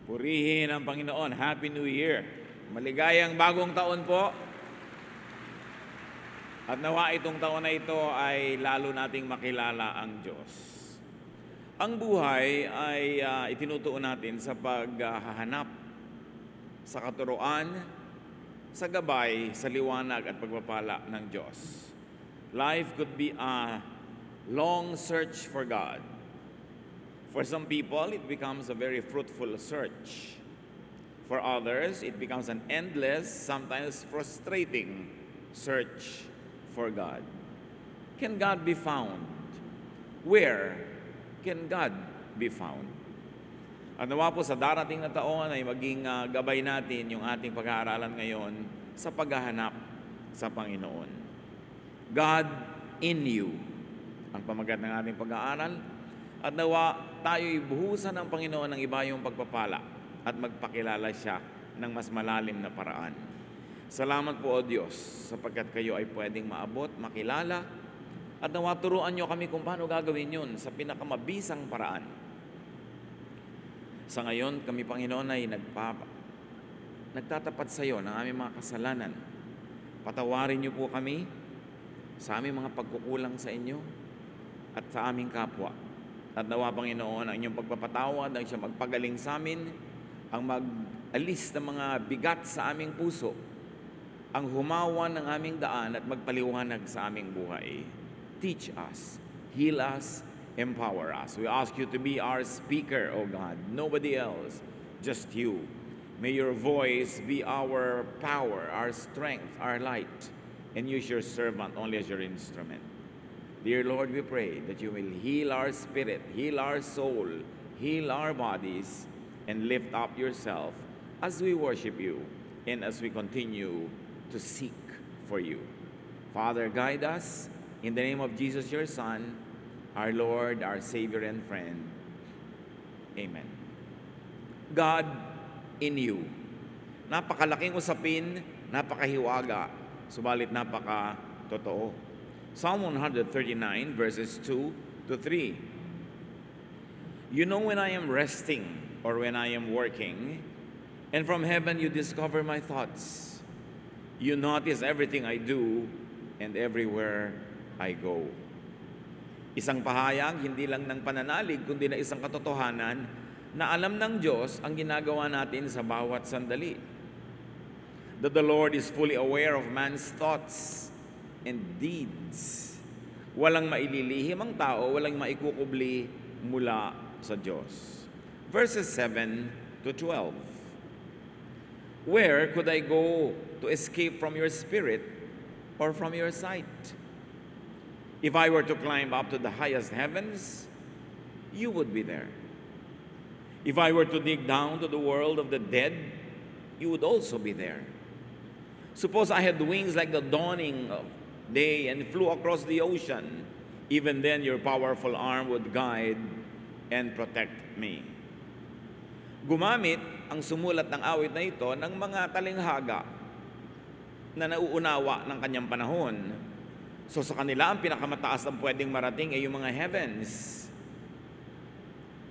Purihin ang Panginoon. Happy New Year. Maligayang bagong taon po. At nawa itong taon na ito ay lalo nating makilala ang Diyos. Ang buhay ay itinutuon natin sa paghahanap sa katuruan, sa gabay, sa liwanag at pagpapala ng Diyos. Life could be a long search for God. For some people, it becomes a very fruitful search. For others, it becomes an endless, sometimes frustrating search for God. Can God be found? Where can God be found? At nawa po sa darating na taon ay maging gabay natin yung ating pag-aaralan ngayon sa paghahanap sa Panginoon. God in you ang pamagat ng ating pag-aaral. At nawa tayo'y buhusan ng Panginoon ng iba yung pagpapala at magpakilala siya ng mas malalim na paraan. Salamat po, O Diyos, sapagkat kayo ay pwedeng maabot, makilala, at nawa turuan nyo kami kung paano gagawin yun sa pinakamabisang paraan. Sa ngayon, kami, Panginoon, ay nagtatapat sa iyo ng aming mga kasalanan. Patawarin niyo po kami sa aming mga pagkukulang sa inyo at sa aming kapwa. At nawa, Panginoon, ang inyong pagpapatawad, ang siyang magpagaling sa amin, ang mag-alis ng mga bigat sa aming puso, ang humawan ng aming daan at magpaliwanag sa aming buhay. Teach us, heal us, empower us. We ask you to be our speaker, O God. Nobody else, just you. May your voice be our power, our strength, our light, and use your servant only as your instrument. Dear Lord, we pray that you will heal our spirit, heal our soul, heal our bodies, and lift up yourself as we worship you and as we continue to seek for you. Father, guide us in the name of Jesus, your Son, our Lord, our Savior and friend. Amen. God in you. Napakalaking usapin, napakahiwaga, subalit napaka-totoo. Psalm 139, verses 2 to 3. You know when I am resting or when I am working, and from heaven you discover my thoughts. You notice everything I do and everywhere I go. Isang pahayag, hindi lang ng pananalig, kundi na isang katotohanan na alam ng Diyos ang ginagawa natin sa bawat sandali. That the Lord is fully aware of man's thoughts and deeds. Walang maililihim ang tao, walang maikukubli mula sa Diyos. Verses 7 to 12. Where could I go to escape from your spirit or from your sight? If I were to climb up to the highest heavens, you would be there. If I were to dig down to the world of the dead, you would also be there. Suppose I had wings like the dawning of day and flew across the ocean, even then your powerful arm would guide and protect me. Gumamit ang sumulat ng awit na ito ng mga talinghaga na nauunawa ng kanyang panahon. So sa kanila, ang pinakamataas na pwedeng marating ay yung mga heavens.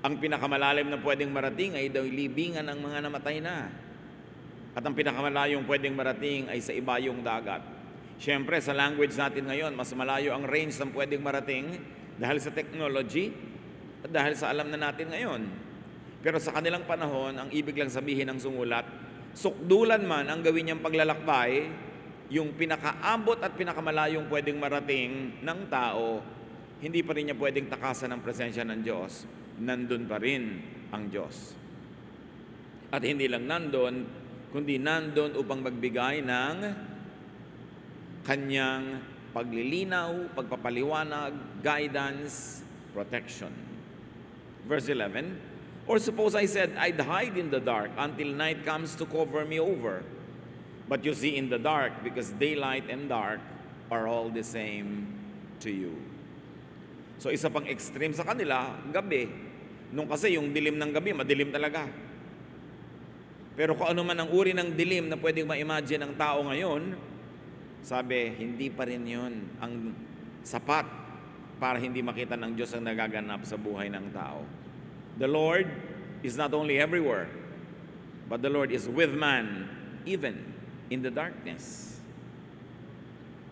Ang pinakamalalim na pwedeng marating ay daw libingan ng mga namatay na. At ang pinakamalayong pwedeng marating ay sa ibayong dagat. Siyempre, sa language natin ngayon, mas malayo ang range ng pwedeng marating dahil sa technology at dahil sa alam na natin ngayon. Pero sa kanilang panahon, ang ibig lang sabihin ng sumulat, sukdulan man ang gawin niyang paglalakbay, yung pinakaabot at pinakamalayong pwedeng marating ng tao, hindi pa rin niya pwedeng takasan ng presensya ng Diyos. Nandun pa rin ang Diyos. At hindi lang nandun, kundi nandun upang magbigay ng kanyang paglilinaw, pagpapaliwanag, guidance, protection. Verse 11, or suppose I said, I'd hide in the dark until night comes to cover me over. But you see in the dark, because daylight and dark are all the same to you. So isa pang extreme sa kanila, gabi. Nung kasi yung dilim ng gabi, madilim talaga. Pero kung ano man ang uri ng dilim na pwedeng ma-imagine ng tao ngayon, sabi, hindi pa rin yun ang sapat para hindi makita ng Diyos ang nagaganap sa buhay ng tao. The Lord is not only everywhere, but the Lord is with man, even in the darkness.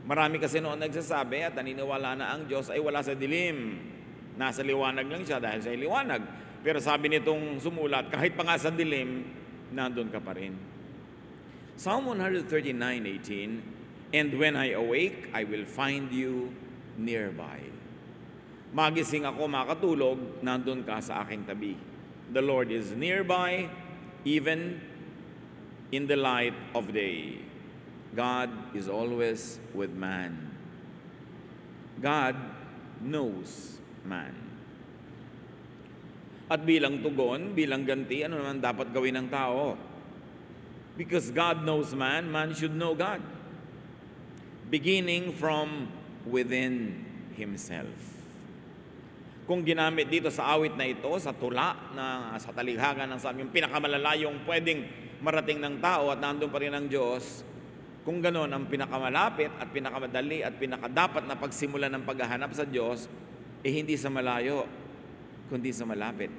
Marami kasi noon nagsasabi at naniniwala na ang Diyos ay wala sa dilim. Nasa liwanag lang siya dahil siya ay liwanag. Pero sabi nitong sumulat, kahit pa nga sa dilim, nandun ka pa rin. Psalm 139:18, and when I awake, I will find you nearby. Magising ako, makatulog, nandun ka sa aking tabi. The Lord is nearby, even in the light of day. God is always with man. God knows man. At bilang tugon, bilang ganti, ano naman dapat gawin ng tao? Because God knows man, man should know God. Beginning from within himself. Kung ginamit dito sa awit na ito, sa tula, na sa talikhagan ng sabi, yung pinakamalalayong pwedeng marating ng tao at nandun pa rin ang Diyos, kung ganon ang pinakamalapit at pinakamadali at pinakadapat na pagsimula ng paghahanap sa Diyos, hindi sa malayo, kundi sa malapit.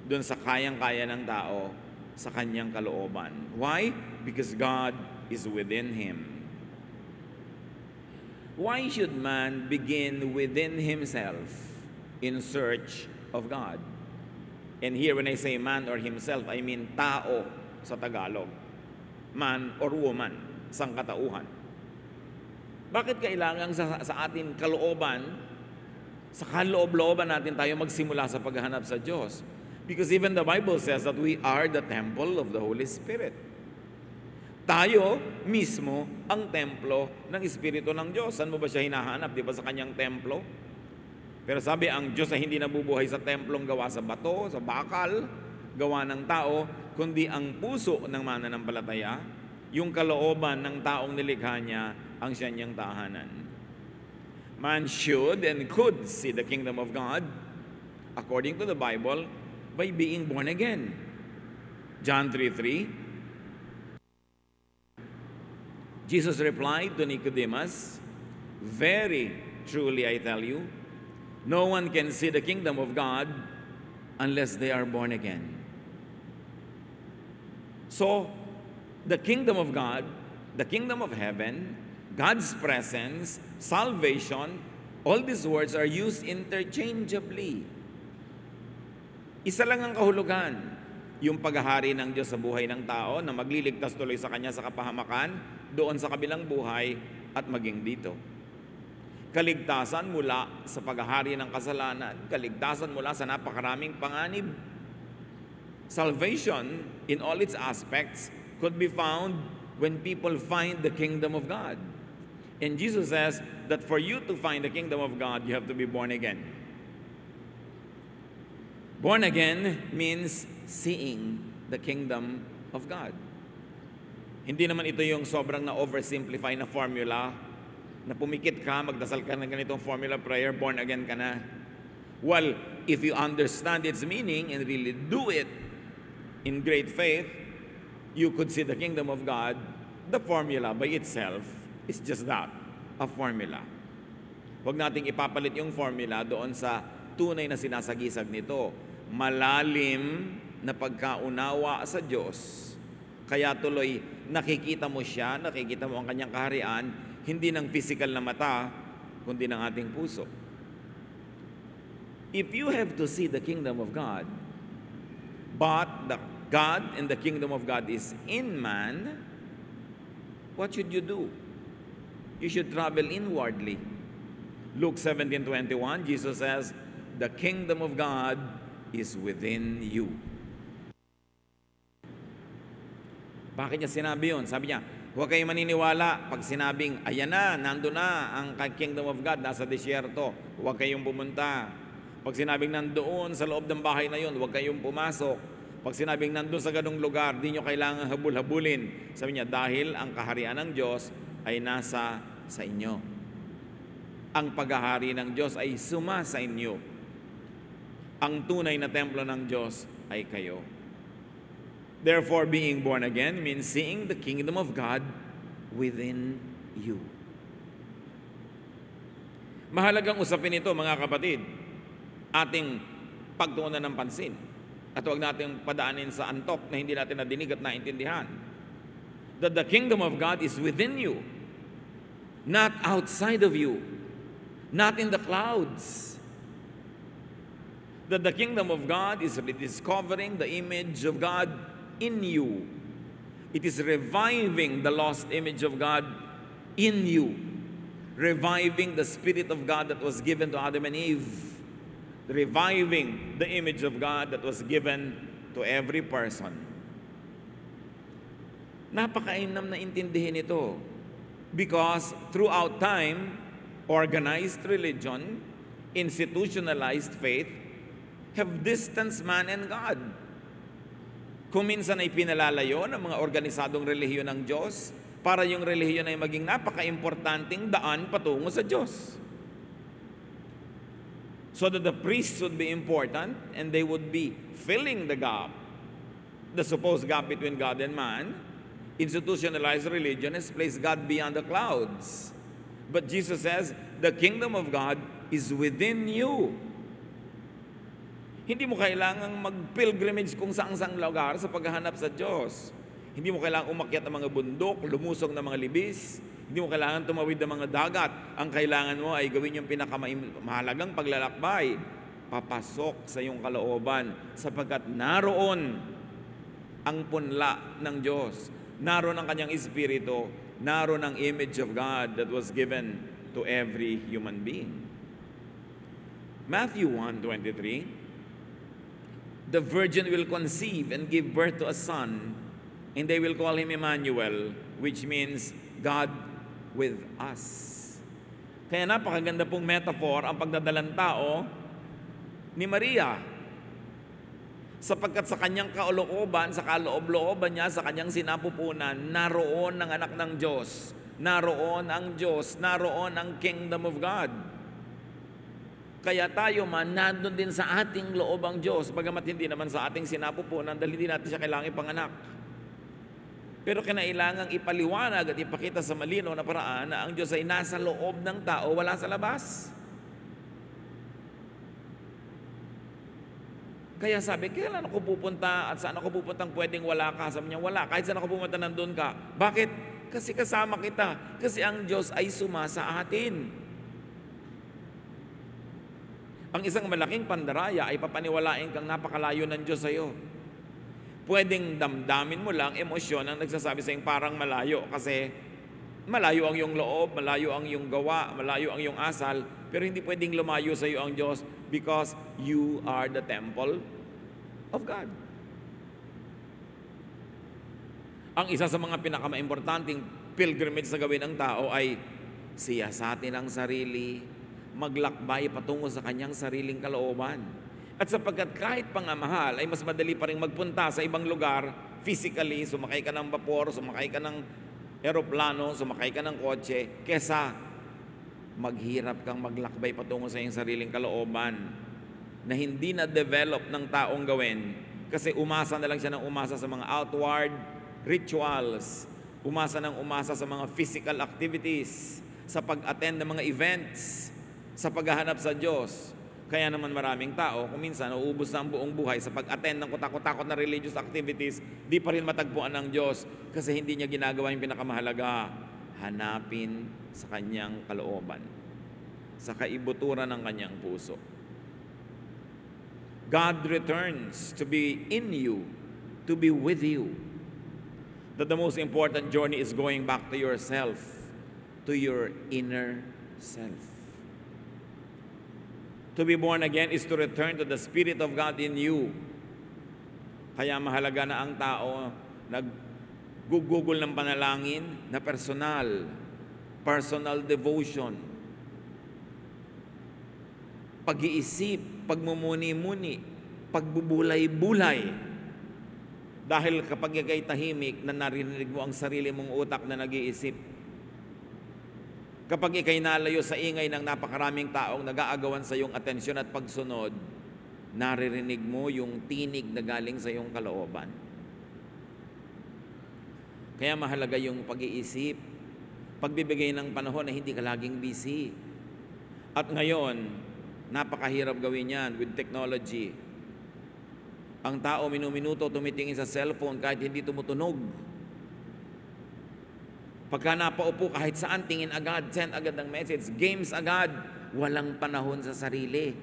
Doon sa kayang-kaya ng tao, sa kanyang kalooban. Why? Because God is within him. Why should man begin within himself in search of God? And here when I say man or himself, I mean tao sa Tagalog. Man or woman, sangkatauhan. Bakit kailangan sa ating kalooban, sa kaloob-looban natin tayo magsimula sa paghahanap sa Diyos? Because even the Bible says that we are the temple of the Holy Spirit. Tayo mismo ang templo ng Espiritu ng Diyos. Saan mo ba siya hinahanap? Di ba sa kanyang templo? Pero sabi, ang Diyos ay hindi nabubuhay sa templong gawa sa bato, sa bakal, gawa ng tao, kundi ang puso ng mananampalataya, yung kalooban ng taong nilikha niya, ang siya niyang tahanan. Man should and could see the kingdom of God, according to the Bible, by being born again. John 3:3, Jesus replied to Nicodemus, very truly I tell you, no one can see the kingdom of God unless they are born again. So, the kingdom of God, the kingdom of heaven, God's presence, salvation, all these words are used interchangeably. Isa lang ang kahulugan, yung paghahari ng Diyos sa buhay ng tao na magliligtas tuloy sa Kanya sa kapahamakan, doon sa kabilang buhay at maging dito. Kaligtasan mula sa paghahari ng kasalanan, kaligtasan mula sa napakaraming panganib. Salvation in all its aspects could be found when people find the kingdom of God. And Jesus says that for you to find the kingdom of God, you have to be born again. Born again means seeing the kingdom of God. Hindi naman ito yung sobrang na-oversimplify na formula na pumikit ka, magdasal ka ng ganitong formula prayer, born again ka na. Well, if you understand its meaning and really do it in great faith, you could see the kingdom of God. The formula by itself is just that, a formula. Huwag nating ipapalit yung formula doon sa tunay na sinasagisag nito. Malalim na pagkaunawa sa Diyos. Kaya tuloy, nakikita mo siya, nakikita mo ang kanyang kaharian, hindi ng physical na mata, kundi ng ating puso. If you have to see the kingdom of God, but the God and the kingdom of God is in man, what should you do? You should travel inwardly. Luke 17:21, Jesus says, the kingdom of God is within you. Bakit niya sinabi yun? Sabi niya, huwag kayong maniniwala pag sinabing, ayan na, nando na ang kingdom of God, nasa disyerto. Huwag kayong pumunta. Pag sinabing nandoon sa loob ng bahay na yun, huwag kayong pumasok. Pag sinabing nandoon sa ganung lugar, di nyo kailangan habul-habulin. Sabi niya, dahil ang kaharian ng Diyos ay nasa sa inyo. Ang paghahari ng Diyos ay suma sa inyo. Ang tunay na templo ng Diyos ay kayo. Therefore, being born again means seeing the kingdom of God within you. Mahalagang usapin ito, mga kapatid, ating pagtuunan ng pansin. At huwag natin padaanin sa antok na hindi natin nadinig at naintindihan. That the kingdom of God is within you, not outside of you, not in the clouds. That the kingdom of God is rediscovering the image of God in you. It is reviving the lost image of God in you. Reviving the Spirit of God that was given to Adam and Eve. Reviving the image of God that was given to every person. Napakainam na intindihin ito. Because throughout time, organized religion, institutionalized faith, have distanced man and God. Kung minsan ay pinalalayo ng mga organisadong relihiyon ng Diyos, para yung relihiyon ay maging napaka-importanting daan patungo sa Diyos. So that the priests would be important and they would be filling the gap, the supposed gap between God and man. Institutionalized religion has placed God beyond the clouds. But Jesus says, the kingdom of God is within you. Hindi mo kailangang mag-pilgrimage kung saang-saang lugar sa paghahanap sa Diyos. Hindi mo kailangang umakyat ng mga bundok, lumusong ng mga libis. Hindi mo kailangan tumawid ng mga dagat. Ang kailangan mo ay gawin yung pinakamahalagang paglalakbay. Papasok sa iyong kalooban sapagkat naroon ang punla ng Diyos. Naroon ang kanyang espiritu. Naroon ang image of God that was given to every human being. Matthew 1:23, the virgin will conceive and give birth to a son, and they will call him Emmanuel, which means God with us. Kaya napakaganda pong metaphor ang pagdadalang tao ni Maria. Sapagkat sa kanyang kalooban, sa kaloob-looban niya, sa kanyang sinapupunan, naroon ang anak ng Diyos. Naroon ang Diyos, naroon ang kingdom of God. Kaya tayo man, nandun din sa ating loob ang Diyos, bagamat hindi naman sa ating sinapupunan dahil hindi natin siya kailangan ipanganak. Pero kinailangang ipaliwanag at ipakita sa malinaw na paraan na ang Diyos ay nasa loob ng tao, wala sa labas. Kaya sabi, kailan ako pupunta at saan ako pupuntang pwedeng wala ka? Sabi niya, wala. Kahit saan ako pumunta, nandun ka. Bakit? Kasi kasama kita. Kasi ang Diyos ay sumasa atin. Ang isang malaking pandaraya ay papaniwalain kang napakalayo ng Diyos sa iyo. Pwedeng damdamin mo lang emosyon ang nagsasabi sa iyong parang malayo kasi malayo ang iyong loob, malayo ang iyong gawa, malayo ang iyong asal, pero hindi pwedeng lumayo sa iyo ang Diyos because you are the temple of God. Ang isa sa mga pinakamaimportanteng pilgrimage sa gawin ng tao ay siyasatin ang sarili, maglakbay patungo sa kanyang sariling kalooban. At sapagkat kahit pangamahal ay mas madali pa rin magpunta sa ibang lugar physically, sumakay ka ng vapor, sumakay ka ng eroplano, sumakay ka ng kotse, kesa maghirap kang maglakbay patungo sa iyong sariling kalooban na hindi na-develop ng taong gawin kasi umasa na lang siya ng umasa sa mga outward rituals, umasa ng umasa sa mga physical activities, sa pag-attend ng mga events, sa paghahanap sa Diyos. Kaya naman maraming tao, kung minsan nauubos na ang buong buhay sa pag-attend ng kutakot-takot na religious activities, di pa rin matagpuan ng Diyos kasi hindi niya ginagawa yung pinakamahalaga. Hanapin sa kanyang kalooban, sa kaibuturan ng kanyang puso. God returns to be in you, to be with you. That the most important journey is going back to yourself, to your inner self. To be born again is to return to the Spirit of God in you. Kaya mahalaga na ang tao naggugugol ng panalangin na personal devotion, pag-iisip, pagmumuni-muni, pagbubulay-bulay. Dahil kapag ikay tahimik na narinig mo ang sarili mong utak na nag-iisip, kapag ikay nalayo sa ingay ng napakaraming taong nag-aagawan sa iyong atensyon at pagsunod, naririnig mo yung tinig na galing sa iyong kalooban. Kaya mahalaga yung pag-iisip, pagbibigay ng panahon na hindi ka laging busy. At ngayon, napakahirap gawin yan with technology. Ang tao minuminuto tumitingin sa cellphone kahit hindi tumutunog. Pagka napaupo kahit saan, tingin agad, send agad ng message, games agad. Walang panahon sa sarili.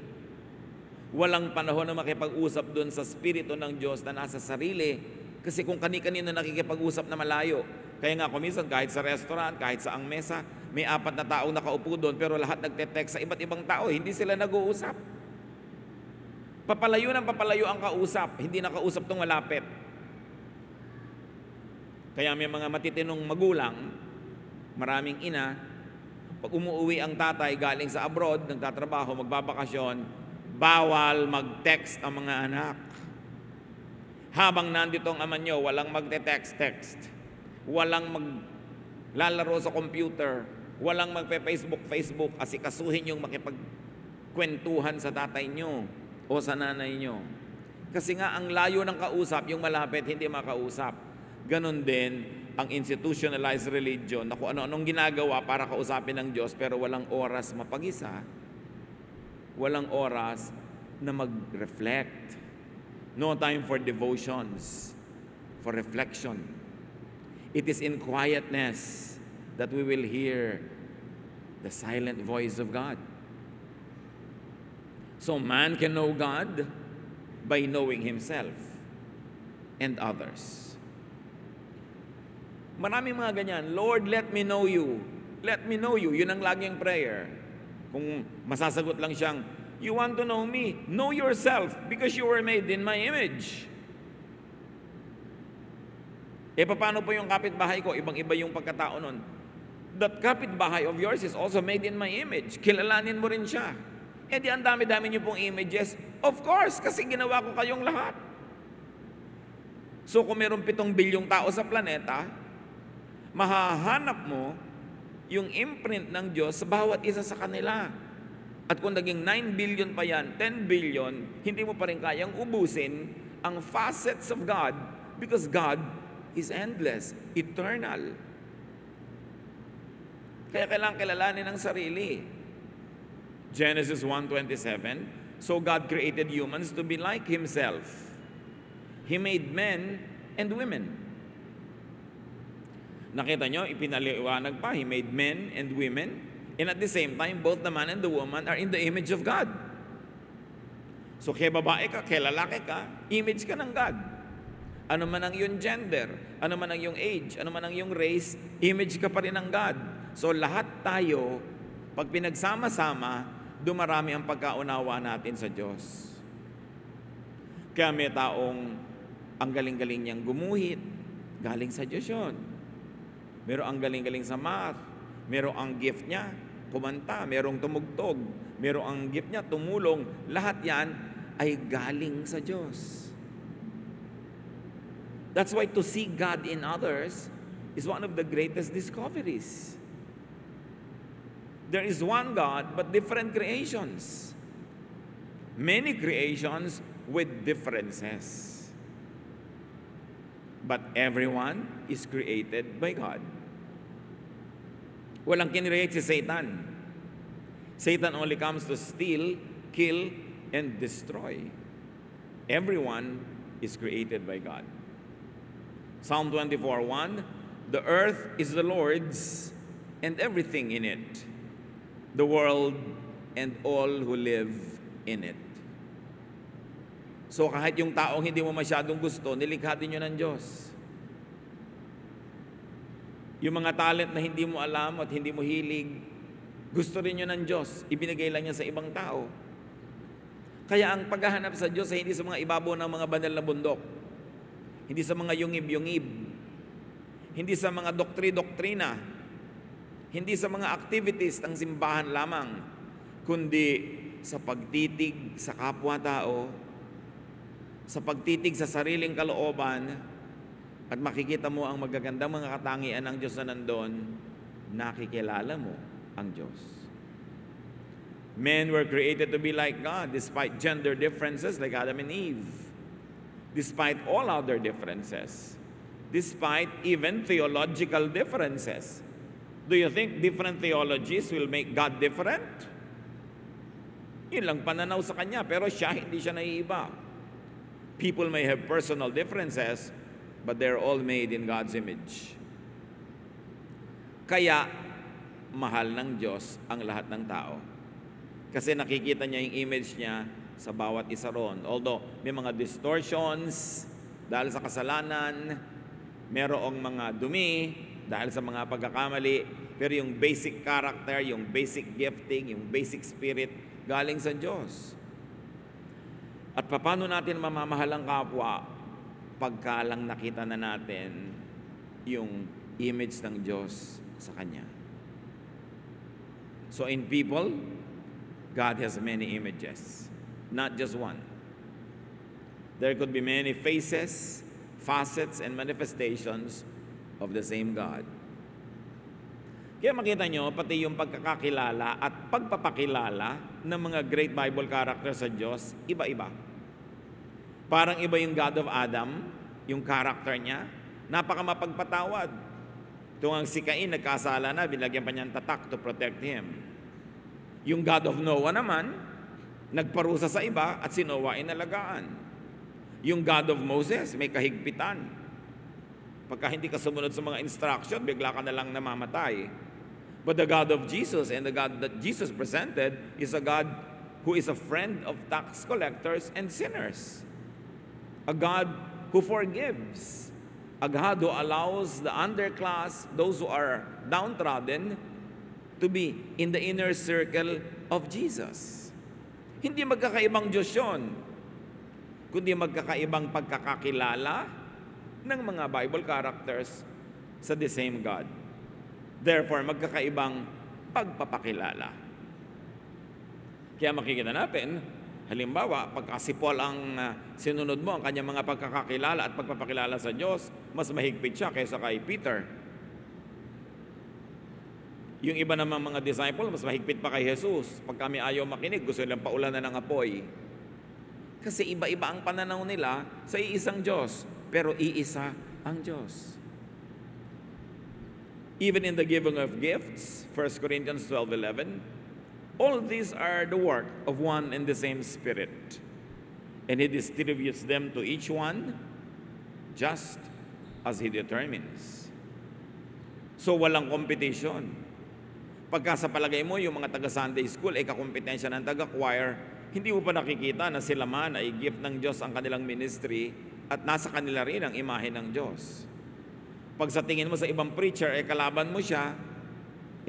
Walang panahon na makipag-usap doon sa Espiritu ng Diyos na nasa sarili. Kasi kung kani-kanino nakikipag-usap na malayo. Kaya nga kuminsan kahit sa restaurant, kahit sa ang mesa, may 4 na taong nakaupo doon pero lahat nagte-text sa iba't ibang tao, hindi sila nag-uusap. Papalayo ng papalayo ang kausap, hindi nakausap tong malapit. Kaya may mga matitinong magulang, maraming ina, pag umuwi ang tatay galing sa abroad, nagtatrabaho, magbabakasyon, bawal mag-text ang mga anak. Habang nandito ang ama nyo, walang magte-text. Walang maglalaro sa computer. Walang magpe-Facebook. Asikasuhin yung makipagkwentuhan sa tatay nyo o sa nanay nyo. Kasi nga ang layo ng kausap, yung malapit, hindi makausap. Ganon din ang institutionalized religion na kung ano-anong ginagawa para kausapin ng Diyos pero walang oras mapag-isa. Walang oras na mag-reflect. No time for devotions, for reflection. It is in quietness that we will hear the silent voice of God. So man can know God by knowing himself and others. Maraming mga ganyan, Lord, let me know you. Let me know you. Yun ang laging prayer. Kung masasagot lang siyang, you want to know me? Know yourself because you were made in my image. Paano po yung kapitbahay ko? Ibang-iba yung pagkatao nun. That kapitbahay of yours is also made in my image. Kilalanin mo rin siya. Di ang dami-dami niyo pong images. Of course, kasi ginawa ko kayong lahat. So kung mayroong 7 bilyong tao sa planeta, mahahanap mo yung imprint ng Diyos sa bawat isa sa kanila. At kung naging 9 billion pa yan, 10 billion, hindi mo pa rin kayang ubusin ang facets of God because God is endless, eternal. Kaya kailangan kilalanin ang sarili. Genesis 1:27, so God created humans to be like Himself. He made men and women. Nakita nyo, ipinaliwanag pa, He made men and women, and at the same time, both the man and the woman are in the image of God. So, kaya babae ka, kaya lalaki ka, image ka ng God. Ano man ang iyong gender, ano man ang iyong age, ano man ang iyong race, image ka pa rin ng God. So, lahat tayo, pag pinagsama-sama, dumarami ang pagkaunawa natin sa Diyos. Kaya may taong ang galing-galing niyang gumuhit, galing sa Diyos yun. Meron ang galing-galing sa math, meron ang gift niya, kumanta, merong tumugtog, meron ang gift niya, tumulong. Lahat yan ay galing sa Diyos. That's why to see God in others is one of the greatest discoveries. There is one God, but different creations. Many creations with differences. But everyone is created by God. Walang kinreate si Satan. Satan only comes to steal, kill, and destroy. Everyone is created by God. Psalm 24:1, the earth is the Lord's and everything in it, the world and all who live in it. So kahit yung taong hindi mo masyadong gusto, nilikha din yun ng Diyos. Yung mga talent na hindi mo alam at hindi mo hilig, gusto rin yun ng Diyos. Ibinigay lang niya sa ibang tao. Kaya ang paghahanap sa Diyos ay hindi sa mga ibabaw ng mga banal na bundok. Hindi sa mga yungib-yungib. Hindi sa mga doktri-doktrina. Hindi sa mga activities ng simbahan lamang. Kundi sa pagtitig sa kapwa-tao, sa pagtitig sa sariling kalooban, at makikita mo ang magagandang mga katangian ng Diyos na nandun, nakikilala mo ang Diyos. Men were created to be like God despite gender differences like Adam and Eve. Despite all other differences. Despite even theological differences. Do you think different theologies will make God different? Yun lang pananaw sa Kanya, pero siya, hindi siya naiiba. People may have personal differences, but they're all made in God's image. Kaya, mahal ng Diyos ang lahat ng tao. Kasi nakikita niya yung image niya sa bawat isa ron. Although may mga distortions dahil sa kasalanan, merong mga dumi dahil sa mga pagkakamali, pero yung basic character, yung basic gifting, yung basic spirit, galing sa Diyos. At paano natin mamamahal ang kapwa pagka lang nakita na natin yung image ng Diyos sa Kanya. So in people, God has many images, not just one. There could be many faces, facets, and manifestations of the same God. Kaya makita nyo, pati yung pagkakakilala at pagpapakilala ng mga great Bible characters sa Diyos, iba-iba. Parang iba yung God of Adam, yung character niya, napakamapagpatawad. Tungang si Cain, nagkasala na, binagyan pa niya ng tatak to protect him. Yung God of Noah naman, nagparusa sa iba at si Noah inalagaan. Yung God of Moses, may kahigpitan. Pagka hindi ka sumunod sa mga instruction, bigla ka na lang namamatay. But the God of Jesus and the God that Jesus presented is a God who is a friend of tax collectors and sinners. A God who forgives. A God who allows the underclass, those who are downtrodden, to be in the inner circle of Jesus. Hindi magkakaibang Diyos yun, kundi magkakaibang pagkakakilala ng mga Bible characters sa the same God. Therefore, magkakaibang pagpapakilala. Kaya makikita natin, halimbawa, pagka si Paul ang sinunod mo, ang kanyang mga pagkakakilala at pagpapakilala sa Diyos, mas mahigpit siya kaysa kay Peter. Yung iba namang mga disciple, mas mahigpit pa kay Jesus. Pag kami ayaw makinig, gusto nilang paulanan ng apoy. Kasi iba-iba ang pananaw nila sa iisang Diyos. Pero iisa ang Diyos. Even in the giving of gifts, 1 Corinthians 12:11, all these are the work of one and the same Spirit. And He distributes them to each one just as He determines. So walang competition. Pagka sa palagay mo, yung mga taga-Sunday school ay kakompetensya ng taga-choir, hindi mo pa nakikita na sila man ay gift ng Diyos ang kanilang ministry at nasa kanila rin ang imahe ng Diyos. Pag sa tingin mo sa ibang preacher, ay kalaban mo siya,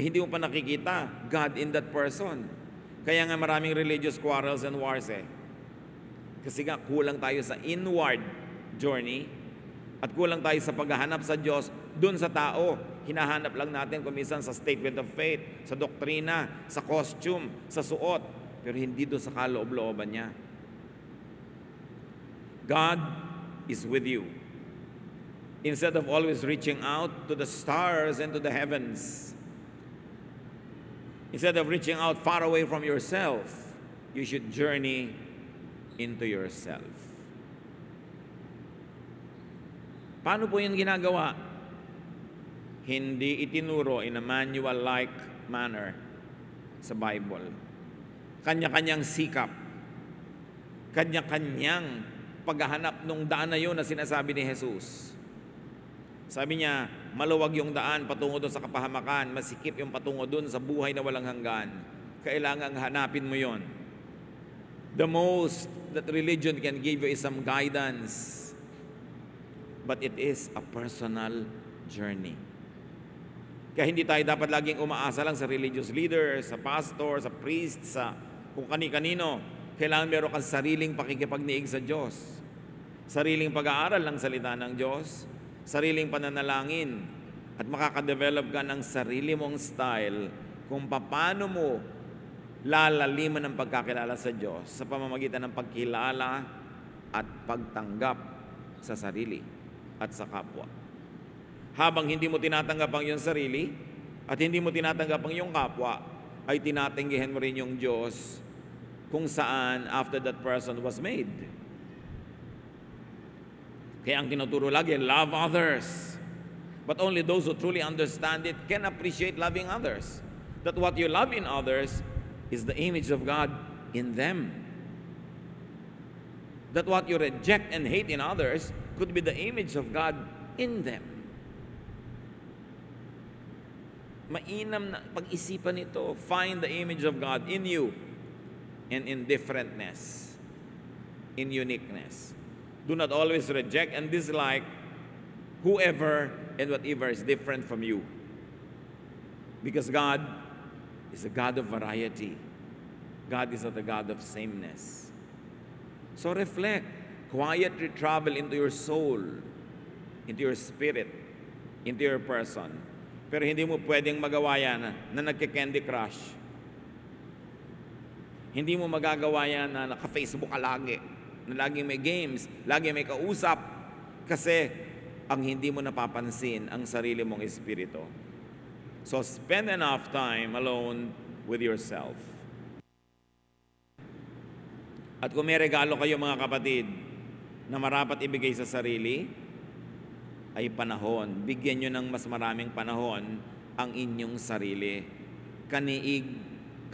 hindi mo pa nakikita God in that person. Kaya nga maraming religious quarrels and wars Kasi nga kulang tayo sa inward journey at kulang tayo sa paghahanap sa Diyos dun sa tao. Hinahanap lang natin kuminsan sa statement of faith, sa doktrina, sa costume, sa suot, pero hindi doon sa kaloob-looban niya. God is with you. Instead of always reaching out to the stars and to the heavens, instead of reaching out far away from yourself, you should journey into yourself. Paano po yun ginagawa? Hindi itinuro in a manual-like manner sa Bible. Kanya-kanyang sikap, kanya-kanyang paghahanap ng daan na yun na sinasabi ni Jesus. Sabi niya, maluwag yung daan patungo doon sa kapahamakan, masikip yung patungo doon sa buhay na walang hanggan. Kailangang hanapin mo yon. The most that religion can give you is some guidance, but it is a personal journey. Kaya hindi tayo dapat laging umaasa lang sa religious leaders, sa pastor, sa priest, sa kung kani-kanino. Kailangan meron kang sariling pakikipagniig sa Diyos. Sariling pag-aaral ng salita ng Diyos. Sariling pananalangin. At makakadevelop ka ng sarili mong style kung paano mo lalaliman ng pagkakilala sa Diyos sa pamamagitan ng pagkilala at pagtanggap sa sarili at sa kapwa. Habang hindi mo tinatanggap ang iyong sarili at hindi mo tinatanggap ang iyong kapwa, ay tinatanggihan mo rin yung Diyos kung saan after that person was made. Kaya ang tinuturo lagi, love others. But only those who truly understand it can appreciate loving others. That what you love in others is the image of God in them. that what you reject and hate in others could be the image of God in them. Mainam na pag-isipan ito. Find the image of God in you and in differentness, in uniqueness. Do not always reject and dislike whoever and whatever is different from you. Because God is a God of variety. God is not a God of sameness. So reflect, quietly travel into your soul, into your spirit, into your person. Pero hindi mo pwedeng magawa yan na nagke-Candy Crush. Hindi mo magagawa yan na naka-Facebook ka lagi, na laging may games, laging may kausap, kasi ang hindi mo napapansin ang sarili mong espiritu. So spend enough time alone with yourself. At kung may regalo kayo mga kapatid na marapat ibigay sa sarili, ay panahon. Bigyan nyo ng mas maraming panahon ang inyong sarili. Kaniig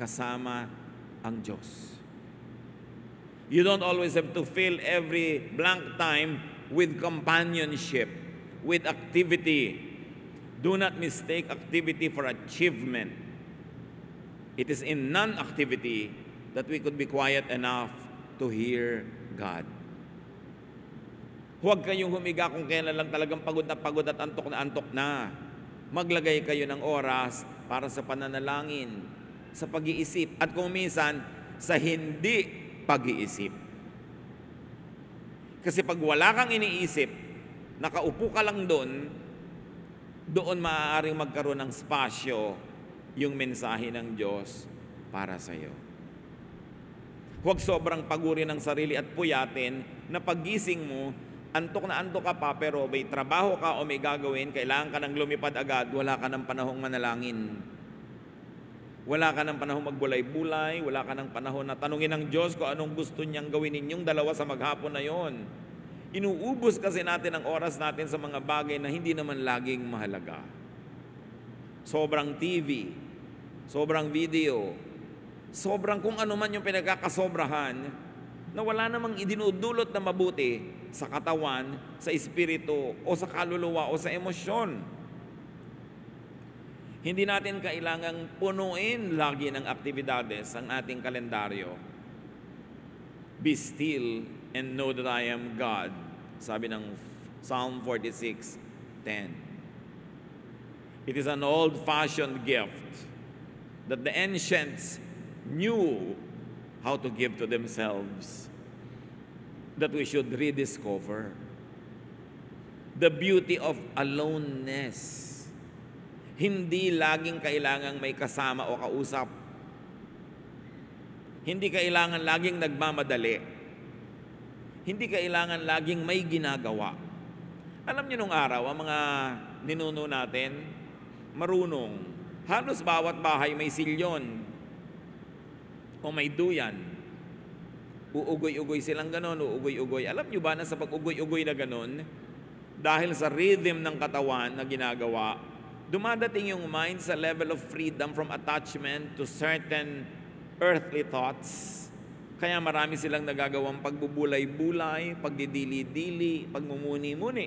kasama ang Diyos. You don't always have to fill every blank time with companionship, with activity. Do not mistake activity for achievement. It is in non-activity that we could be quiet enough to hear God. Huwag kayong humiga kung kailan lang talagang pagod at antok na antok na. Maglagay kayo ng oras para sa pananalangin, sa pag-iisip, at kung minsan, sa hindi pag-iisip. Kasi pag wala kang iniisip, nakaupo ka lang doon maaaring magkaroon ng spasyo yung mensahe ng Diyos para sa iyo. Huwag sobrang paguri ng sarili at puyatin na paggising mo, antok na antok ka pa, pero may trabaho ka o may gagawin, kailangan ka ng lumipad agad, wala ka ng panahong manalangin. Wala ka ng panahong magbulay-bulay, wala ka ng panahon na tanungin ng Diyos kung anong gusto niyang gawin ninyong dalawa sa maghapon na yon. Inuubos kasi natin ang oras natin sa mga bagay na hindi naman laging mahalaga. Sobrang TV, sobrang video, sobrang kung ano man yung pinagkakasobrahan, na wala namang idinudulot na mabuti sa katawan, sa espiritu, o sa kaluluwa, o sa emosyon. Hindi natin kailangang punuin lagi ng aktibidades ang ating kalendaryo. Be still and know that I am God. Sabi ng Psalm 46:10. It is an old-fashioned gift that the ancients knew how to give to themselves, that we should rediscover the beauty of aloneness. Hindi laging kailangang may kasama o kausap. Hindi kailangan laging nagmamadali. Hindi kailangan laging may ginagawa. Alam niyo nung araw, ang mga ninuno natin, marunong. Halos bawat bahay may silyon o may duyan. Uugoy-ugoy silang ganon, uugoy-ugoy. Alam niyo ba na sa pag-ugoy-ugoy na ganon, dahil sa rhythm ng katawan na ginagawa, dumadating yung mind sa level of freedom from attachment to certain earthly thoughts. Kaya marami silang nagagawang pagbubulay-bulay, pagdidili-dili, pagmumuni-muni.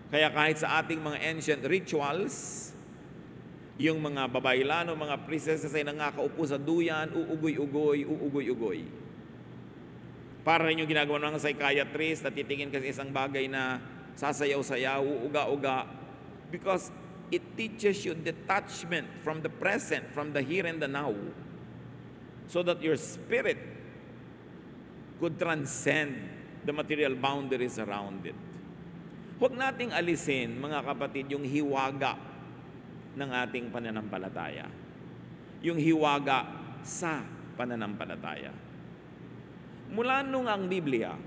Kaya kahit sa ating mga ancient rituals, yung mga babaylano, mga princesses ay nangakaupo sa duyan, uugoy-ugoy, uugoy-ugoy. Para rin yung ginagawa ng psychiatrist na titingin kasi isang bagay na sasayaw-sayaw, uuga-uga, because it teaches you detachment from the present, from the here and the now, so that your spirit could transcend the material boundaries around it. Huwag nating alisin, mga kapatid, yung hiwaga ng ating pananampalataya. Yung hiwaga sa pananampalataya. Mula nung ang Biblia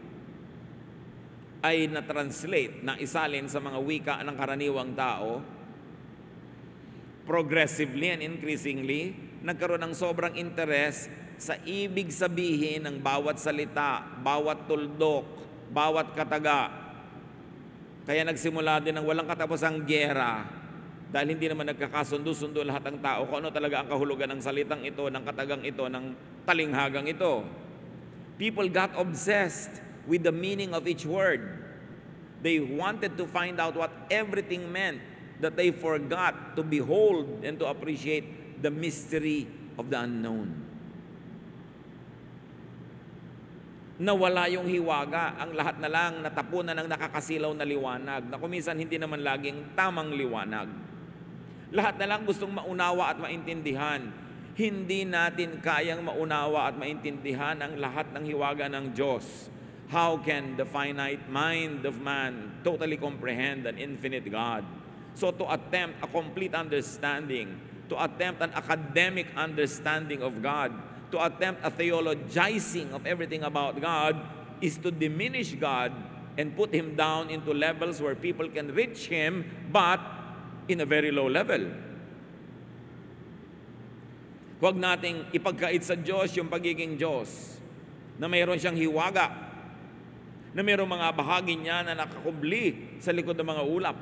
ay na-translate, na isalin sa mga wika ng karaniwang tao, progressively and increasingly, nagkaroon ng sobrang interes sa ibig sabihin ng bawat salita, bawat tuldok, bawat kataga. Kaya nagsimula din ng walang katapusang giyera, dahil hindi naman nagkakasundo-sundo lahat ng tao kung ano talaga ang kahulugan ng salitang ito, ng katagang ito, ng talinghagang ito. People got obsessed with the meaning of each word. They wanted to find out what everything meant, that they forgot to behold and to appreciate the mystery of the unknown. Nawala yung hiwaga, ang lahat na lang natapunan ng nakakasilaw na liwanag, na kuminsan hindi naman laging tamang liwanag. Lahat na lang gustong maunawa at maintindihan. Hindi natin kayang maunawa at maintindihan ang lahat ng hiwaga ng Diyos. How can the finite mind of man totally comprehend an infinite God? So to attempt a complete understanding, to attempt an academic understanding of God, to attempt a theologizing of everything about God, is to diminish God and put Him down into levels where people can reach Him, but in a very low level. Huwag nating ipagkait sa Diyos yung pagiging Diyos, na mayroon siyang hiwaga, na mayroong mga bahagi niya na nakakubli sa likod ng mga ulap,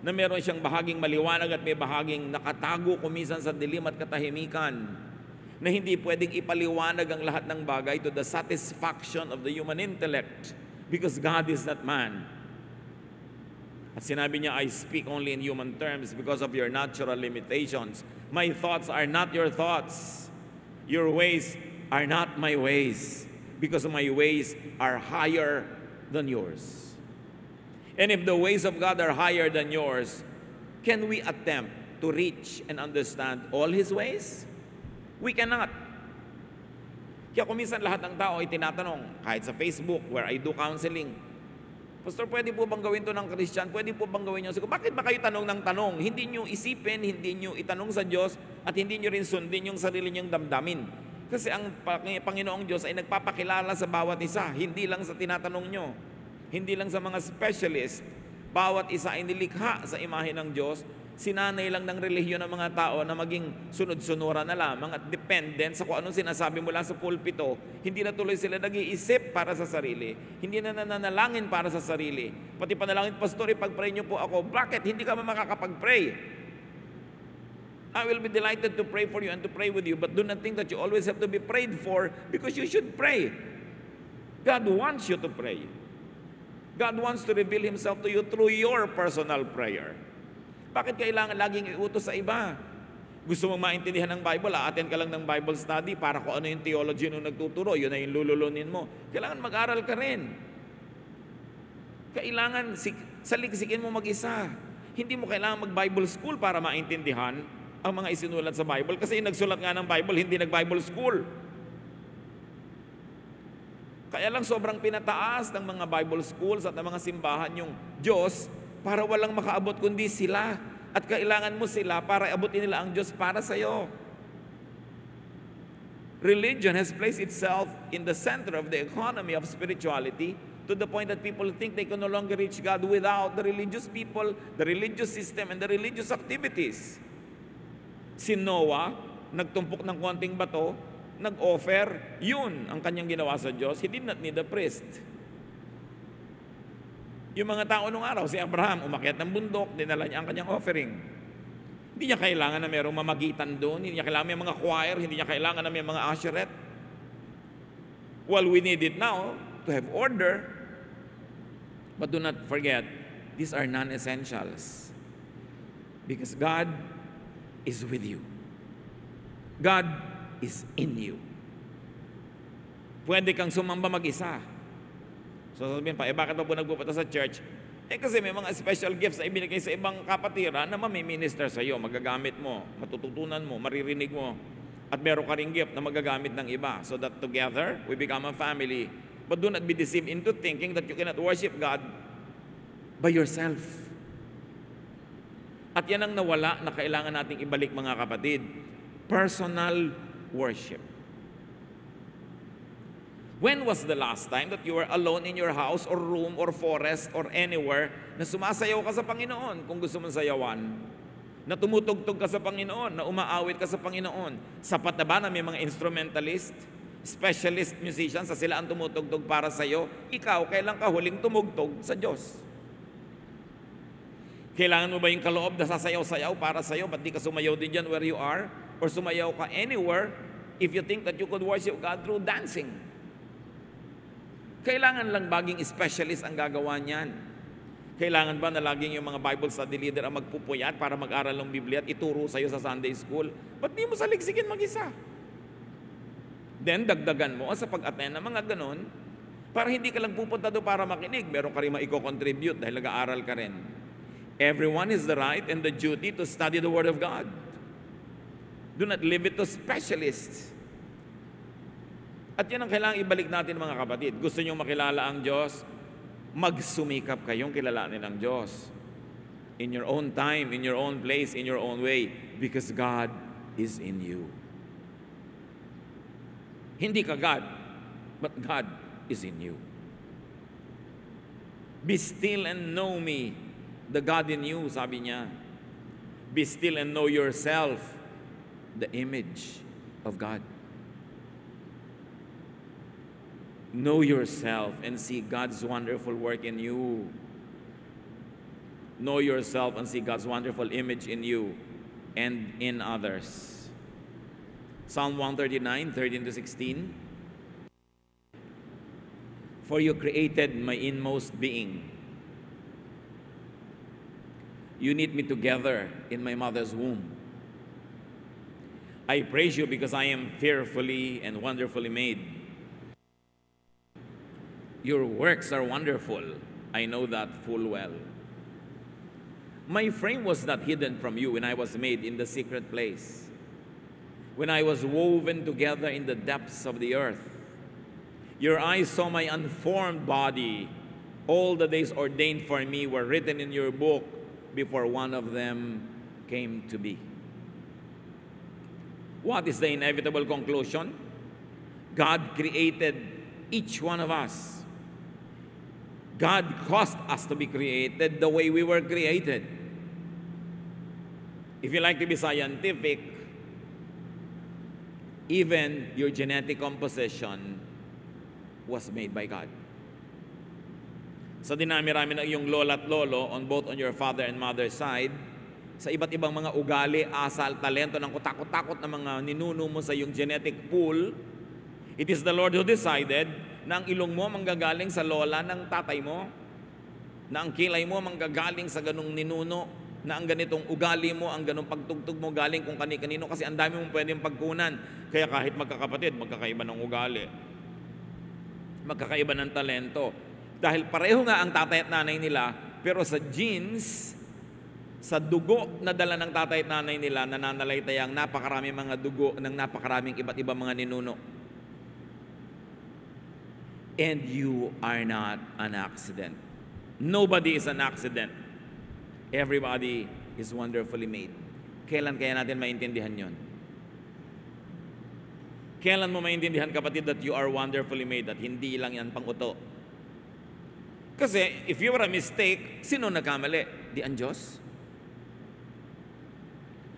na mayroon siyang bahaging maliwanag at may bahaging nakatago kumisan sa dilim at katahimikan, na hindi pwedeng ipaliwanag ang lahat ng bagay to the satisfaction of the human intellect, because God is not man. At sinabi niya, I speak only in human terms because of your natural limitations. My thoughts are not your thoughts. Your ways are not my ways, because my ways are higher than yours. And if the ways of God are higher than yours, can we attempt to reach and understand all His ways? We cannot. Kaya kuminsan lahat ng tao ay tinatanong, kahit sa Facebook where I do counseling, Pastor, pwede po bang gawin to ng Christian? Pwede po bang gawin nyo? So, bakit ba kayo tanong ng tanong? Hindi nyo isipin, hindi nyo itanong sa Diyos, at hindi nyo rin sundin yung sarili nyong damdamin. Kasi ang Panginoong Diyos ay nagpapakilala sa bawat isa, hindi lang sa tinatanong nyo, hindi lang sa mga specialist. Bawat isa ay nilikha sa imahe ng Diyos. Sinanay lang ng relihiyon ng mga tao na maging sunod-sunura na lamang at dependent sa kung anong sinasabi mula sa pulpito. Hindi na tuloy sila nag-iisip para sa sarili. Hindi na nananalangin para sa sarili. Pati panalangin, Pastor, ipag-pray niyo po ako. Bakit? Hindi ka makakapag-pray. I will be delighted to pray for you and to pray with you, but do not think that you always have to be prayed for, because you should pray. God wants you to pray. God wants to reveal Himself to you through your personal prayer. Bakit kailangan laging iutos sa iba? Gusto mong maintindihan ng Bible, attend ka lang ng Bible study para kung ano yung theology nung nagtuturo, yun na yung lululunin mo. Kailangan mag-aral ka rin. Kailangan saliksikin mo mag-isa. Hindi mo kailangan mag-Bible school para maintindihan ang mga isinulat sa Bible, kasi yung nagsulat nga ng Bible, hindi nag-Bible school. Kaya lang sobrang pinataas ng mga Bible schools at ng mga simbahan yung Diyos, para walang makaabot kundi sila. At kailangan mo sila para abutin nila ang Diyos para sa iyo. Religion has placed itself in the center of the economy of spirituality, to the point that people think they can no longer reach God without the religious people, the religious system, and the religious activities. Si Noah, nagtumpok ng konting bato, nag-offer, yun ang kanyang ginawa sa Diyos. He did not need a priest. Yung mga tao nung araw, si Abraham, umakyat ng bundok, dinala niya ang kanyang offering. Hindi niya kailangan na mayroong mamagitan doon, hindi niya kailangan may mga choir, hindi niya kailangan na may mga usheret. Well, we need it now to have order. But do not forget, these are non-essentials. Because God is with you. God is in you. Pwede kang sumamba mag-isa. So sabihin pa, bakit pa po nagpupunta sa church? Kasi may mga special gifts na ibinigay sa ibang kapatiran na mamiminister sa iyo, magagamit mo, matututunan mo, maririnig mo. At meron ka ring gift na magagamit ng iba. So that together, we become a family. But do not be deceived into thinking that you cannot worship God by yourself. At yan ang nawala na kailangan nating ibalik, mga kapatid. Personal worship. When was the last time that you were alone in your house or room or forest or anywhere na sumasayaw ka sa Panginoon kung gusto mong sayawan? Na tumutugtog ka sa Panginoon, na umaawit ka sa Panginoon? Sapat na ba na may mga instrumentalist, specialist musicians na sila ang tumutugtog para sa iyo? Ikaw, kailan ka huling tumugtog sa Diyos? Kailangan mo ba yung kaloob na sasayaw-sayaw para sa iyo, ba't di ka sumayaw din dyan where you are? Or sumayaw ka anywhere if you think that you could worship God through dancing? Kailangan lang baging specialist ang gagawa niyan. Kailangan ba na laging yung mga Bible study leader ang magpupuyat para mag-aral ng Biblia at ituro sa'yo sa Sunday school? Ba't di mo saligsigin mag-isa? Then, dagdagan mo sa pag-attend ng mga ganon, para hindi ka lang pupunta doon para makinig. Meron ka rin maiko-contribute dahil nag-aaral ka rin. Everyone has the right and the duty to study the Word of God. Do not leave it to specialists. At yan ang kailangang ibalik natin mga kapatid. Gusto nyo makilala ang Diyos? Magsumikap kayong kilalanin ang Diyos. In your own time, in your own place, in your own way. Because God is in you. Hindi ka God, but God is in you. Be still and know me, the God in you, sabi niya. Be still and know yourself, the image of God. Know yourself and see God's wonderful work in you. Know yourself and see God's wonderful image in you and in others. Psalm 139, 13-16. For you created my inmost being. You knit me together in my mother's womb. I praise you because I am fearfully and wonderfully made. Your works are wonderful. I know that full well. My frame was not hidden from you when I was made in the secret place, when I was woven together in the depths of the earth. Your eyes saw my unformed body. All the days ordained for me were written in your book before one of them came to be. What is the inevitable conclusion? God created each one of us. God caused us to be created the way we were created. If you like to be scientific, even your genetic composition was made by God. Sa dinami-rami ng iyong lola at lolo, on your father and mother's side, sa iba't ibang mga ugali, asal, talento ng kutakot-takot na mga ninuno mo sa iyong genetic pool, it is the Lord who decided na ang ilong mo manggagaling sa lola ng tatay mo, na ang kilay mo manggagaling sa ganong ninuno, na ang ganitong ugali mo, ang ganong pagtugtog mo galing kung kani-kanino, kasi ang dami mong pwedeng pagkunan. Kaya kahit magkakapatid, magkakaiba ng ugali, magkakaiba ng talento. Dahil pareho nga ang tatay at nanay nila, pero sa genes, sa dugo na dala ng tatay at nanay nila, nananalaytay ang napakaraming mga dugo ng napakaraming iba't ibang mga ninuno. And you are not an accident. Nobody is an accident. Everybody is wonderfully made. Kailan kaya natin maintindihan yon? Kailan mo maintindihan, kapatid, that you are wonderfully made, at hindi lang yan pang-uto? Kasi if you were a mistake, sino nagkamali? Di ang Diyos?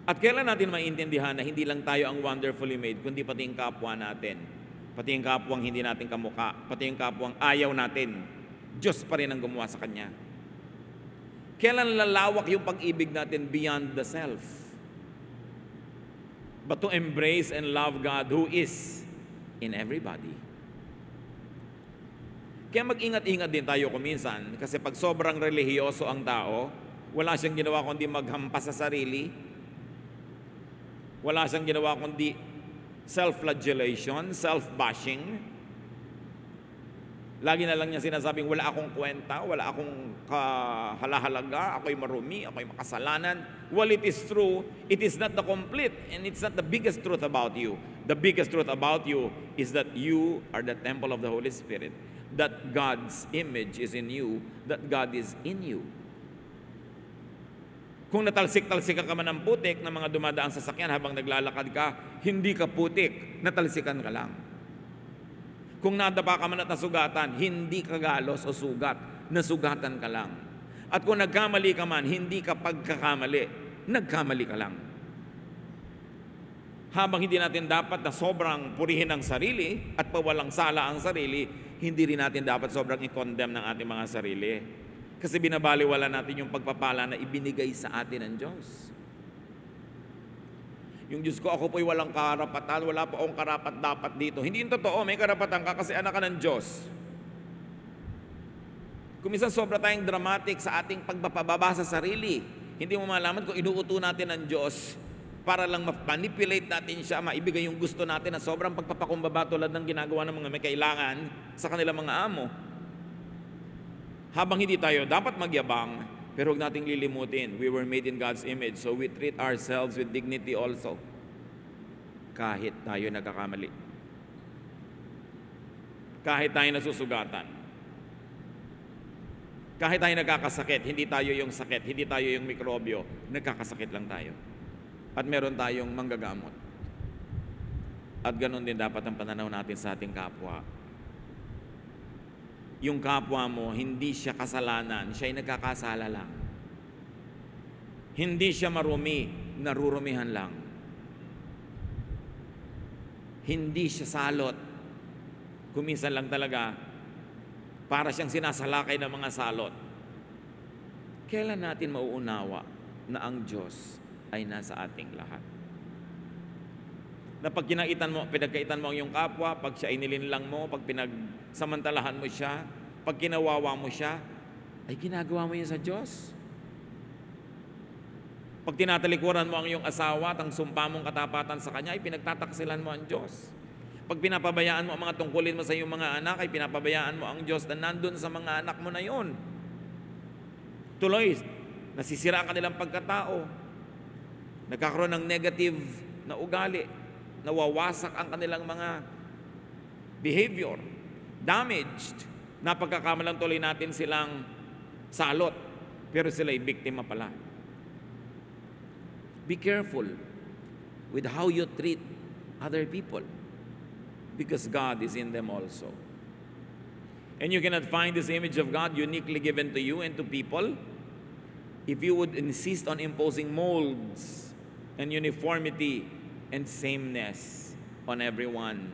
At kailan natin maintindihan na hindi lang tayo ang wonderfully made, kundi pati yung kapwa natin? Pati yung kapwang hindi natin kamukha, pati yung kapwang ayaw natin, Diyos pa rin ang gumawa sa Kanya. Kailan lalawak yung pag-ibig natin beyond the self? But to embrace and love God who is in everybody. Kaya mag-ingat-ingat din tayo kuminsan, kasi pag sobrang relihiyoso ang tao, wala siyang ginawa kundi maghampas sa sarili, wala siyang ginawa kundi self-flagellation, self-bashing. Lagi na lang niya sinasabing, wala akong kwenta, wala akong kahalahalaga, ako'y marumi, ako'y makasalanan. Well, it is true, it is not the complete, and it's not the biggest truth about you. The biggest truth about you is that you are the temple of the Holy Spirit, that God's image is in you, that God is in you. Kung natalsik-talsikan ka man ng putik ng mga dumadaang sasakyan habang naglalakad ka, hindi ka putik, natalsikan ka lang. Kung nadapa ka man at nasugatan, hindi ka galos o sugat, nasugatan ka lang. At kung nagkamali ka man, hindi ka pagkakamali, nagkamali ka lang. Habang hindi natin dapat na sobrang purihin ang sarili at pawalang sala ang sarili, hindi rin natin dapat sobrang i-condemn ng ating mga sarili. Kasi binabaliwala natin yung pagpapala na ibinigay sa atin ng Diyos. Yung Diyos ko, ako po'y walang karapatan, wala pa akong karapat-dapat dito. Hindi yung totoo, may karapatan ka kasi anak ka ng Diyos. Kuminsan sobra tayong dramatic sa ating pagpapababa sa sarili. Hindi mo malaman kung inuuto natin ng Diyos para lang manipulate natin siya, maibigay yung gusto natin na sobrang pagpapakumbaba tulad ng ginagawa ng mga may kailangan sa kanilang mga amo. Habang hindi tayo dapat magyabang, pero huwag nating lilimutin, we were made in God's image, so we treat ourselves with dignity also. Kahit tayo nagkakamali. Kahit tayo nasusugatan. Kahit tayo nagkakasakit, hindi tayo yung sakit, hindi tayo yung mikrobyo, nagkakasakit lang tayo. At meron tayong manggagamot. At ganun din dapat ang pananaw natin sa ating kapwa. Yung kapwa mo, hindi siya kasalanan, siya ay nagkakasala lang. Hindi siya marumi, narurumihan lang. Hindi siya salot. Kuminsan lang talaga, para siyang sinasalakay ng mga salot. Kailan natin mauunawa na ang Diyos ay nasa ating lahat? Na pag pinagkaitan mo ang iyong kapwa, pag siya ay nilinlang mo, pag pinagsamantalahan mo siya, pag kinawawa mo siya, ay ginagawa mo yun sa Diyos. Pag tinatalikuran mo ang iyong asawa at ang sumpa mong katapatan sa kanya, ay pinagtataksilan mo ang Diyos. Pag pinapabayaan mo ang mga tungkulin mo sa iyong mga anak, ay pinapabayaan mo ang Diyos na nandun sa mga anak mo na yon. Tuloy, nasisira ang kanilang pagkatao. Nagkakaroon ng negative na ugali. Nawawasak ang kanilang mga behavior. Damaged. Napagkakamalang tuloy natin silang salot. Pero sila'y biktima pala. Be careful with how you treat other people. Because God is in them also. And you cannot find this image of God uniquely given to you and to people if you would insist on imposing molds and uniformity and sameness on everyone.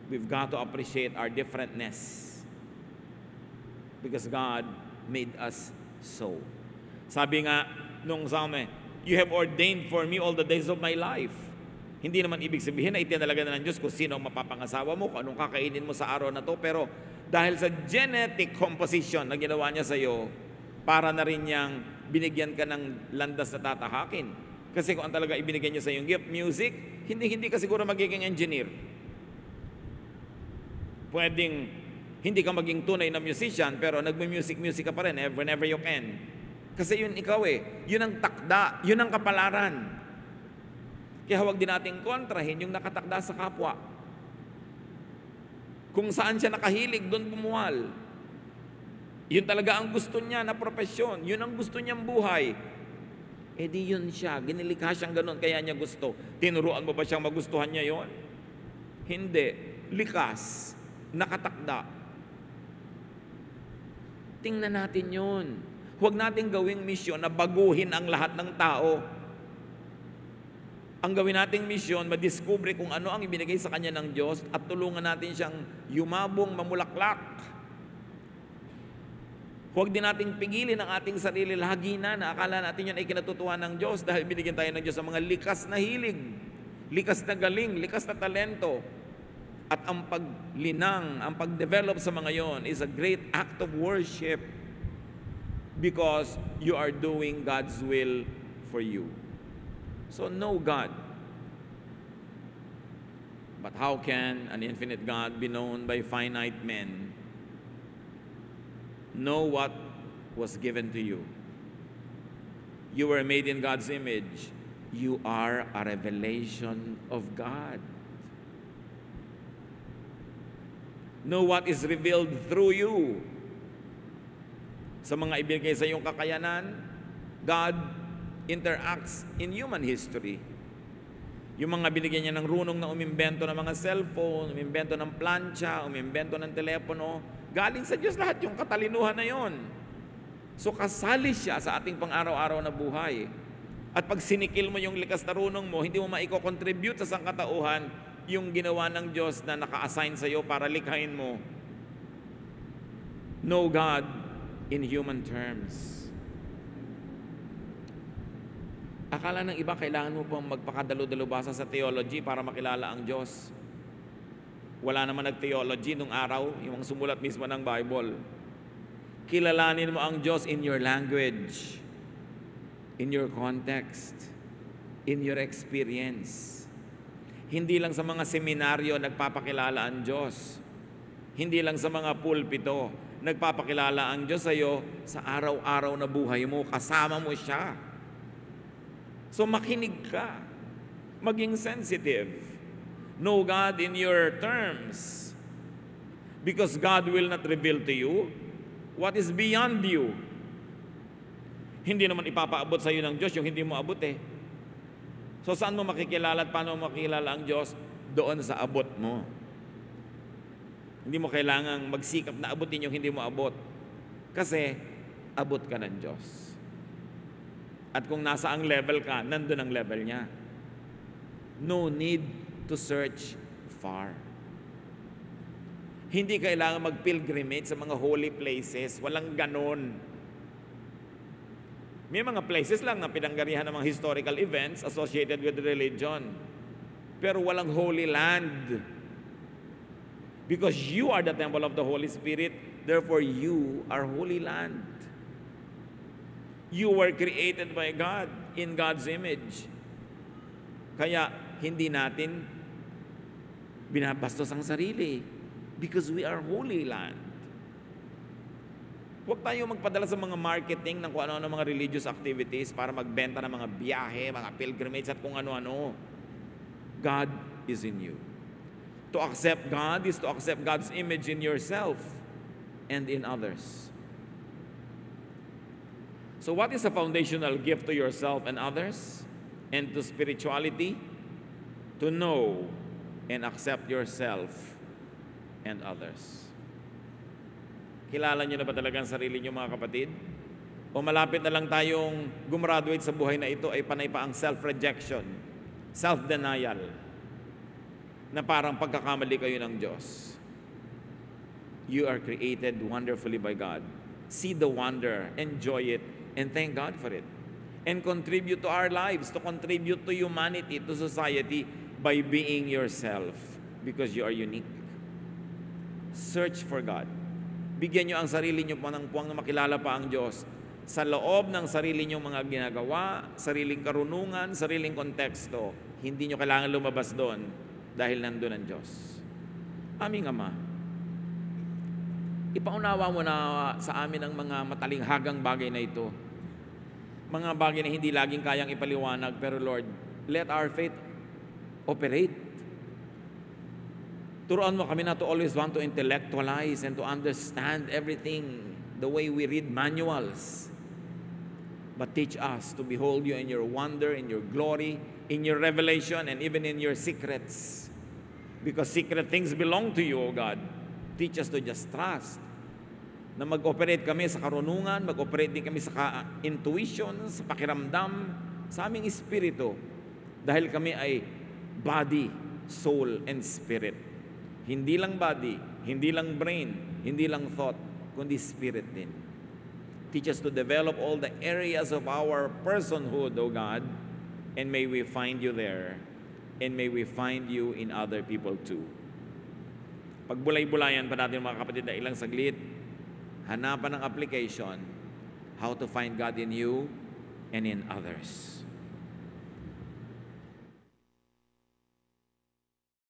We've got to appreciate our differentness because God made us so. Sabi nga nung Psalm, you have ordained for me all the days of my life. Hindi naman ibig sabihin na itinalaga na ng Diyos kung sino ang mapapangasawa mo, kung anong kakainin mo sa araw na to, pero dahil sa genetic composition na ginawa niya sa iyo, para na rin niyang binigyan ka ng landas na tatahakin. Kasi kung ang talaga ibinigyan niya sa iyong gift, music, hindi ka siguro magiging engineer. Pwedeng hindi ka maging tunay na musician, pero nagme-music ka pa rin whenever you can. Kasi yun ikaw yun ang takda, yun ang kapalaran. Kaya huwag din nating kontrahin yung nakatakda sa kapwa. Kung saan siya nakahilig, doon bumuwal. Yun talaga ang gusto niya na propesyon. Yun ang gusto niyang buhay. Eh di yun siya. Ginilikha siyang ganun, kaya niya gusto. Tinuruan mo ba siyang magustuhan niya yon? Hindi. Likas. Nakatakda. Tingnan natin yun. Huwag nating gawing misyon na baguhin ang lahat ng tao. Ang gawin nating misyon, madiskubre kung ano ang ibinigay sa kanya ng Diyos at tulungan natin siyang yumabong, mamulaklak. Huwag din nating pigilin ang ating sarili lagi na akala natin yan ay kinatutuwa ng Diyos dahil binigyan tayo ng Diyos sa mga likas na hilig, likas na galing, likas na talento. At ang paglinang, ang pagdevelop sa mga yon is a great act of worship because you are doing God's will for you. So know God. But how can an infinite God be known by finite men? Know what was given to you. You were made in God's image. You are a revelation of God. Know what is revealed through you. Sa mga ibigay sa iyong kakayanan, God interacts in human history. Yung mga binigyan niya ng runong na umimbento ng mga cellphone, umimbento ng plancha, umimbento ng telepono, galing sa Diyos lahat yung katalinuhan na yon. So kasali siya sa ating pang-araw-araw na buhay. At pag sinikil mo yung likas na runong mo, hindi mo maiko-contribute sa sangkatauhan yung ginawa ng Diyos na naka-assign sa iyo para likhain mo. Know God in human terms. Akala ng iba, kailangan mo pang magpakadalo-dalubasa sa theology para makilala ang Diyos. Wala naman nag-theology nung araw, yung sumulat mismo ng Bible. Kilalanin mo ang Diyos in your language, in your context, in your experience. Hindi lang sa mga seminaryo nagpapakilala ang Diyos. Hindi lang sa mga pulpito nagpapakilala ang Diyos sa iyo sa araw-araw na buhay mo. Kasama mo siya. So makinig ka. Maging sensitive. Know God in your terms. Because God will not reveal to you what is beyond you. Hindi naman ipapaabot sa iyo ng Diyos yung hindi mo abot eh. So saan mo makikilala at paano mo makikilala ang Diyos? Doon sa abot mo. Hindi mo kailangang magsikap na abutin yung hindi mo abot. Kasi abot ka ng Diyos. At kung nasa ang level ka, nandun ang level niya. No need to search far. Hindi kailangan mag-pilgrimage sa mga holy places. Walang ganon. May mga places lang na pinanggarihan ng mga historical events associated with religion. Pero walang holy land. Because you are the temple of the Holy Spirit, therefore you are holy land. You were created by God in God's image. Kaya hindi natin binabastos ang sarili because we are holy land. Huwag tayo magpadala sa mga marketing ng kung ano-ano mga religious activities para magbenta ng mga biyahe, mga pilgrimage at kung ano-ano. God is in you. To accept God is to accept God's image in yourself and in others. So what is a foundational gift to yourself and others and to spirituality? To know and accept yourself and others. Kilala niyo na ba talaga ang sarili niyo, mga kapatid? O malapit na lang tayong gumraduate sa buhay na ito ay panay pa ang self-rejection, self-denial, na parang pagkakamali kayo ng Diyos. You are created wonderfully by God. See the wonder, enjoy it, and thank God for it. And contribute to our lives, to contribute to humanity, to society, by being yourself, because you are unique. Search for God. Bigyan nyo ang sarili nyo ng puwang na makilala pa ang Diyos sa loob ng sarili nyo mga ginagawa, sariling karunungan, sariling konteksto. Hindi nyo kailangan lumabas doon dahil nandun ang Diyos. Aming Ama, ipaunawa mo na sa amin ang mga matalinghagang bagay na ito. Mga bagay na hindi laging kayang ipaliwanag, pero Lord, let our faith operate. Turuan mo kami na to always want to intellectualize and to understand everything the way we read manuals. But teach us to behold you in your wonder, in your glory, in your revelation, and even in your secrets. Because secret things belong to you, O God. Teach us to just trust. Na mag-operate kami sa karunungan, mag-operate din kami sa intuition, sa pakiramdam, sa aming espiritu. Dahil kami ay body, soul, and spirit. Hindi lang body, hindi lang brain, hindi lang thought, kundi spirit din. Teach us to develop all the areas of our personhood, O God, and may we find you there, and may we find you in other people too. Pagbulay-bulayan pa natin, mga kapatid, na ilang saglit, hanapan ng application, how to find God in you and in others.